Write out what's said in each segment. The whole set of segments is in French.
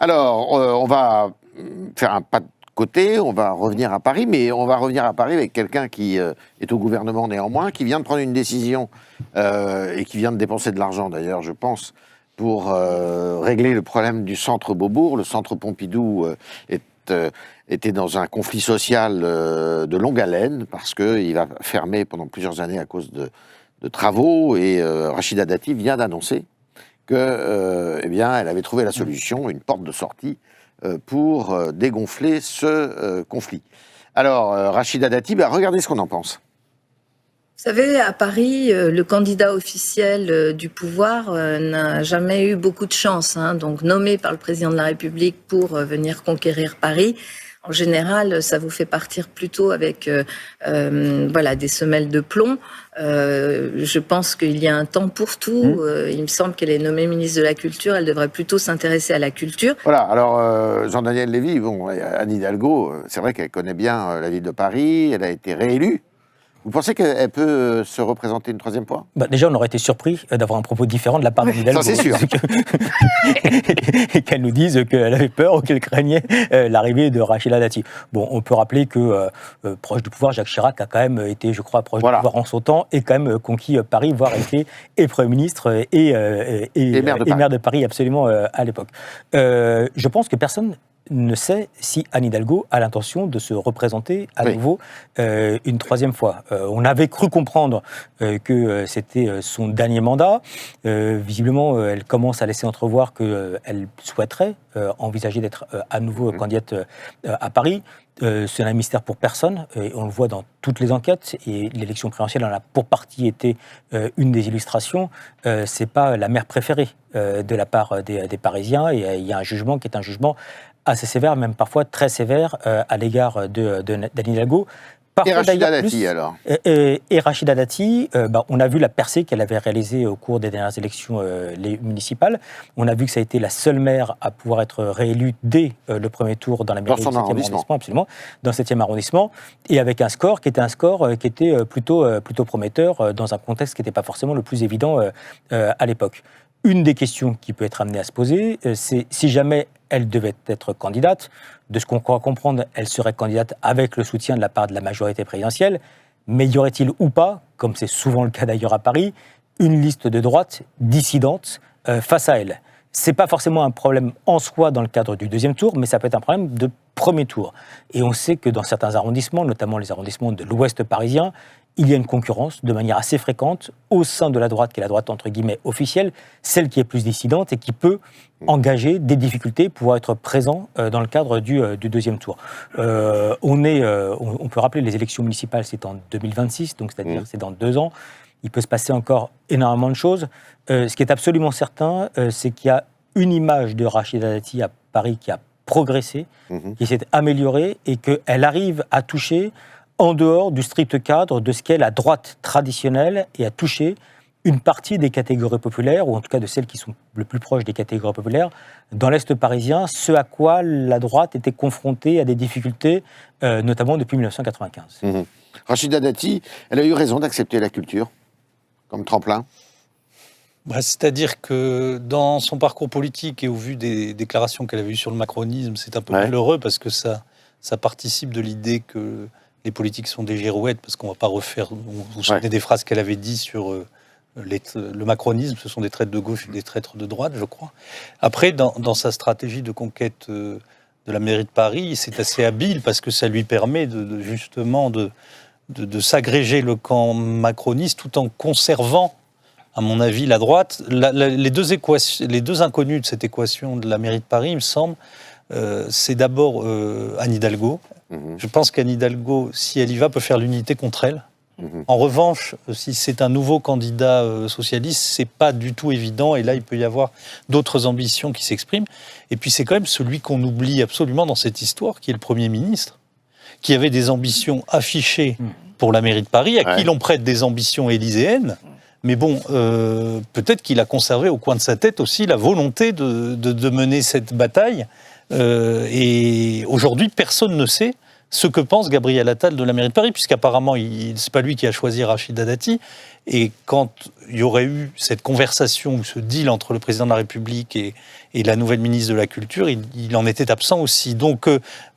Alors, on va faire un pas de côté, on va revenir à Paris, mais on va revenir à Paris avec quelqu'un qui est au gouvernement néanmoins, qui vient de prendre une décision et qui vient de dépenser de l'argent d'ailleurs, je pense, pour régler le problème du centre Beaubourg. Le centre Pompidou était dans un conflit social de longue haleine parce qu'il va fermer pendant plusieurs années à cause de travaux et Rachida Dati vient d'annoncer que, eh bien, elle avait trouvé la solution, une porte de sortie pour dégonfler ce conflit. Alors, Rachida Dati, regardez ce qu'on en pense. Vous savez, à Paris, le candidat officiel du pouvoir n'a jamais eu beaucoup de chance. Donc, nommé par le président de la République pour venir conquérir Paris, en général, ça vous fait partir plutôt avec des semelles de plomb. Je pense qu'il y a un temps pour tout. Il me semble qu'elle est nommée ministre de la Culture. Elle devrait plutôt s'intéresser à la culture. Voilà, alors Jean-Daniel Lévy, Anne Hidalgo, c'est vrai qu'elle connaît bien la ville de Paris, elle a été réélue. Vous pensez qu'elle peut se représenter une troisième fois ? Déjà, on aurait été surpris d'avoir un propos différent de la part d'Anne Hidalgo. Ça, c'est sûr. Et qu'elle nous dise qu'elle avait peur ou qu'elle craignait l'arrivée de Rachida Dati. Bon, on peut rappeler que, proche du pouvoir, Jacques Chirac a quand même été, je crois, proche du pouvoir en son temps et quand même conquis Paris, voire été et Premier ministre et maire de Paris, absolument, à l'époque. Je pense que personne ne sait si Anne Hidalgo a l'intention de se représenter à nouveau une troisième fois. On avait cru comprendre que c'était son dernier mandat. Visiblement, elle commence à laisser entrevoir qu'elle souhaiterait envisager d'être à nouveau candidate à Paris. C'est un mystère pour personne, et on le voit dans toutes les enquêtes, et l'élection présidentielle en a pour partie été une des illustrations. C'est pas la mère préférée de la part des Parisiens, et il y a un jugement qui est un jugement assez sévère, même parfois très sévère, à l'égard d'Anne Hidalgo. Et Rachida Dati, alors et Rachida Dati, on a vu la percée qu'elle avait réalisée au cours des dernières élections municipales. On a vu que ça a été la seule maire à pouvoir être réélue dès le premier tour dans la mairie du 7e arrondissement. Absolument, dans le 7e arrondissement, et avec un score qui était plutôt prometteur dans un contexte qui n'était pas forcément le plus évident à l'époque. Une des questions qui peut être amenée à se poser, c'est si jamais elle devait être candidate, de ce qu'on croit comprendre, elle serait candidate avec le soutien de la part de la majorité présidentielle, mais y aurait-il ou pas, comme c'est souvent le cas d'ailleurs à Paris, une liste de droite dissidente face à elle ? C'est pas forcément un problème en soi dans le cadre du deuxième tour, mais ça peut être un problème de premier tour. Et on sait que dans certains arrondissements, notamment les arrondissements de l'ouest parisien, il y a une concurrence de manière assez fréquente au sein de la droite, qui est la droite entre guillemets officielle, celle qui est plus dissidente et qui peut engager des difficultés pour être présent dans le cadre du deuxième tour. On peut rappeler les élections municipales, c'est en 2026, donc c'est-à-dire c'est dans 2 ans. Il peut se passer encore énormément de choses. Ce qui est absolument certain, c'est qu'il y a une image de Rachida Dati à Paris qui a progressé, qui s'est améliorée et qu'elle arrive à toucher en dehors du strict cadre de ce qu'est la droite traditionnelle et à toucher une partie des catégories populaires, ou en tout cas de celles qui sont le plus proches des catégories populaires, dans l'Est parisien, ce à quoi la droite était confrontée à des difficultés, notamment depuis 1995. Rachida Dati, elle a eu raison d'accepter la culture comme tremplin. C'est-à-dire que dans son parcours politique et au vu des déclarations qu'elle avait eues sur le macronisme, c'est un peu malheureux parce que ça participe de l'idée que les politiques sont des girouettes, parce qu'on ne va pas refaire. Vous vous souvenez des phrases qu'elle avait dites sur le macronisme, ce sont des traîtres de gauche et des traîtres de droite, je crois. Après, dans sa stratégie de conquête de la mairie de Paris, c'est assez habile parce que ça lui permet justement de s'agréger le camp macroniste tout en conservant, à mon avis, la droite. Les deux inconnus de cette équation de la mairie de Paris, il me semble, c'est d'abord Anne Hidalgo. Je pense qu'Anne Hidalgo, si elle y va, peut faire l'unité contre elle. En revanche, si c'est un nouveau candidat socialiste, c'est pas du tout évident. Et là, il peut y avoir d'autres ambitions qui s'expriment. Et puis, c'est quand même celui qu'on oublie absolument dans cette histoire, qui est le Premier ministre, qui avait des ambitions affichées pour la mairie de Paris, à qui l'on prête des ambitions élyséennes. Mais bon, peut-être qu'il a conservé au coin de sa tête aussi la volonté de mener cette bataille. Et aujourd'hui, personne ne sait ce que pense Gabriel Attal de la mairie de Paris, puisqu'apparemment, c'est pas lui qui a choisi Rachida Dati. Et quand il y aurait eu cette conversation ou ce deal entre le président de la République et la nouvelle ministre de la Culture, il en était absent aussi. Donc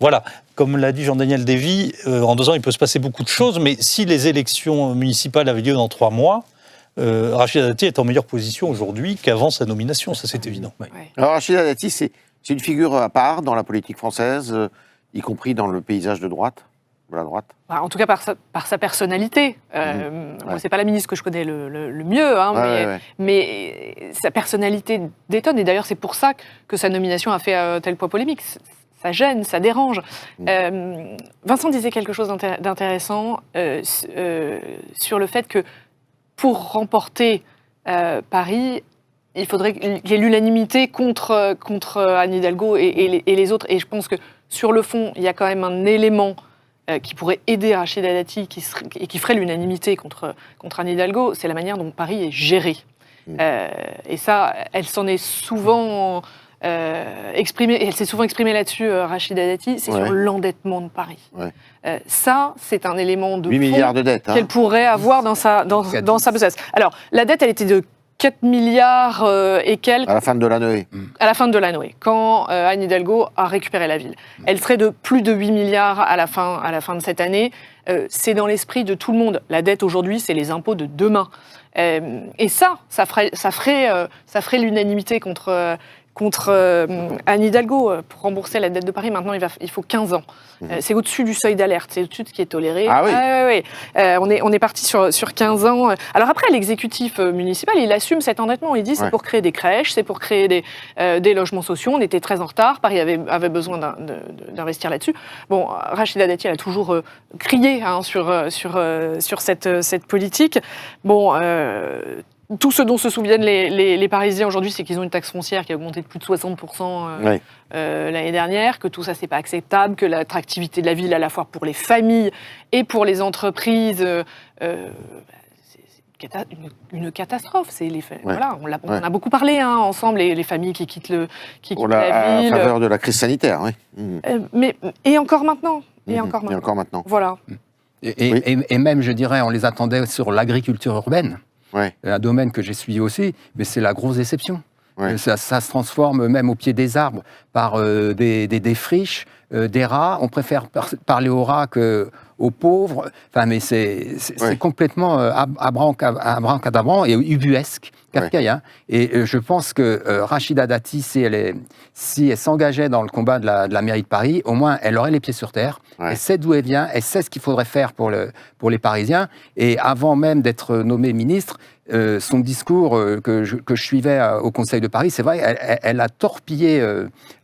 voilà, comme l'a dit Jean-Daniel Dévy, en 2 ans, il peut se passer beaucoup de choses, mais si les élections municipales avaient lieu dans 3 mois, Rachida Dati est en meilleure position aujourd'hui qu'avant sa nomination, ça c'est évident. Ouais. Alors Rachida Dati, c'est une figure à part dans la politique française, y compris dans le paysage de la droite. En tout cas, par sa personnalité. Moi, c'est pas la ministre que je connais le mieux, hein, mais sa personnalité détonne. Et d'ailleurs, c'est pour ça que sa nomination a fait tel poids polémique. Ça gêne, ça dérange. Vincent disait quelque chose d'intéressant sur le fait que pour remporter Paris, il faudrait qu'il y ait l'unanimité contre Anne Hidalgo et les autres. Et je pense que sur le fond, il y a quand même un élément qui pourrait aider Rachida Dati et qui ferait l'unanimité contre Anne Hidalgo, c'est la manière dont Paris est géré. Et ça, elle s'en est souvent exprimée, et elle s'est souvent exprimée là-dessus, Rachida Dati, c'est sur l'endettement de Paris. Ça, c'est un élément de 8 milliards de dettes qu'elle pourrait avoir dans sa besace. Alors, la dette, elle était de 4 milliards et quelques. À la fin de l'année. À la fin de l'année, quand Anne Hidalgo a récupéré la ville. Elle serait de plus de 8 milliards à la fin de cette année. C'est dans l'esprit de tout le monde. La dette aujourd'hui, c'est les impôts de demain. Et ça ferait l'unanimité contre Anne Hidalgo. Pour rembourser la dette de Paris, maintenant, il faut 15 ans. C'est au-dessus du seuil d'alerte, c'est au-dessus de ce qui est toléré. Ah oui. On est parti sur 15 ans. Alors après, l'exécutif municipal, il assume cet endettement. Il dit c'est pour créer des crèches, c'est pour créer des logements sociaux. On était très en retard. Paris avait besoin d'investir là-dessus. Bon, Rachida Dati, elle a toujours crié sur cette politique. Bon... Tout ce dont se souviennent les Parisiens aujourd'hui, c'est qu'ils ont une taxe foncière qui a augmenté de plus de 60% l'année dernière, que tout ça, c'est pas acceptable, que l'attractivité de la ville, à la fois pour les familles et pour les entreprises, c'est une catastrophe. Voilà, on a beaucoup parlé ensemble, les familles qui quittent la ville. À faveur de la crise sanitaire, Et encore maintenant. Et encore maintenant. Voilà. Et même, je dirais, on les attendait sur l'agriculture urbaine. Un domaine que j'ai suivi aussi, mais c'est la grosse déception. Ça se transforme même au pied des arbres par des friches, des rats. On préfère parler aux rats qu'aux pauvres. Enfin, mais c'est complètement abracadabrant et ubuesque, kafkaïen. Et je pense que Rachida Dati, si elle s'engageait dans le combat de la mairie de Paris, au moins elle aurait les pieds sur terre. Elle sait d'où elle vient, elle sait ce qu'il faudrait faire pour les Parisiens. Et avant même d'être nommée ministre, son discours que je suivais au Conseil de Paris, c'est vrai, elle a torpillé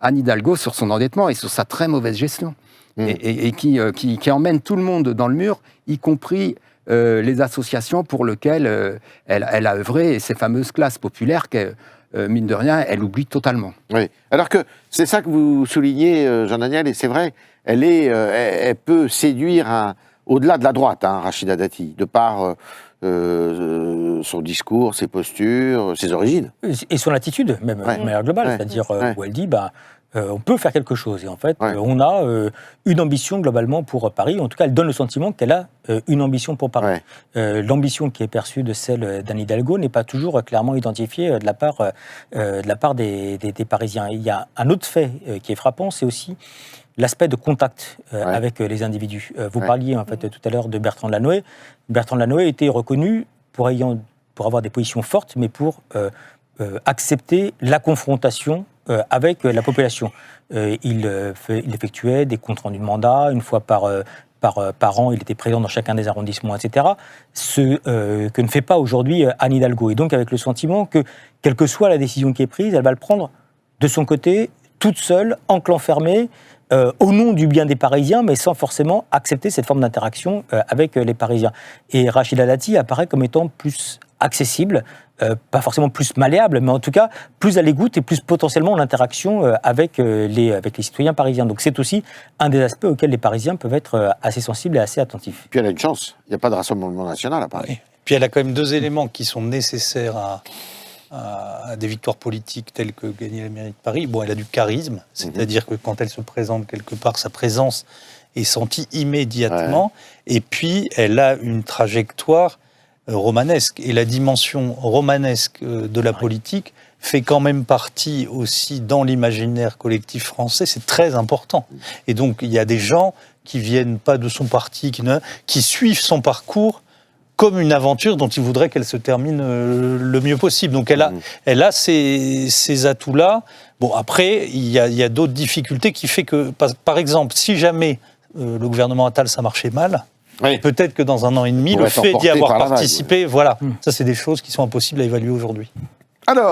Anne Hidalgo sur son endettement et sur sa très mauvaise gestion. Et qui emmène tout le monde dans le mur, y compris les associations pour lesquelles elle a œuvré, et ces fameuses classes populaires mine de rien, elle oublie totalement. Oui, alors que c'est ça que vous soulignez, Jean-Daniel, et c'est vrai, elle peut séduire au-delà de la droite, Rachida Dati, de par son discours, ses postures, ses origines. Et son attitude, même de manière globale, c'est-à-dire où elle dit on peut faire quelque chose. Et en fait, on a une ambition globalement pour Paris. En tout cas, elle donne le sentiment qu'elle a une ambition pour Paris. L'ambition qui est perçue de celle d'Anne Hidalgo n'est pas toujours clairement identifiée de la part des Parisiens. Il y a un autre fait qui est frappant, c'est aussi l'aspect de contact avec les individus. Vous parliez en fait tout à l'heure de Bertrand Delanoë. Bertrand Delanoë était reconnu pour avoir des positions fortes, mais pour accepter la confrontation avec la population. Il effectuait des comptes rendus de mandat, une fois par an, il était présent dans chacun des arrondissements, etc. Ce que ne fait pas aujourd'hui Anne Hidalgo. Et donc avec le sentiment que, quelle que soit la décision qui est prise, elle va le prendre de son côté, toute seule, en clan fermé, au nom du bien des Parisiens, mais sans forcément accepter cette forme d'interaction avec les Parisiens. Et Rachida Dati apparaît comme étant plus accessible, pas forcément plus malléable, mais en tout cas plus à l'écoute et plus potentiellement en interaction avec les citoyens parisiens. Donc c'est aussi un des aspects auxquels les Parisiens peuvent être assez sensibles et assez attentifs. Puis elle a une chance, il n'y a pas de Rassemblement national à Paris. Puis elle a quand même 2 éléments qui sont nécessaires à des victoires politiques telles que gagner la mairie de Paris. Bon, elle a du charisme, c'est-à-dire que quand elle se présente quelque part, sa présence est senti immédiatement. Et puis, elle a une trajectoire romanesque. Et la dimension romanesque de la politique fait quand même partie aussi dans l'imaginaire collectif français. C'est très important. Et donc, il y a des gens qui viennent pas de son parti, qui suivent son parcours comme une aventure dont il voudrait qu'elle se termine le mieux possible. Donc elle a ces atouts-là. Bon, après, il y a d'autres difficultés qui fait que, par exemple, si jamais le gouvernement Attal, ça marchait mal, peut-être que dans 1 an et demi, le fait d'y avoir participé, voilà, ça c'est des choses qui sont impossibles à évaluer aujourd'hui. Alors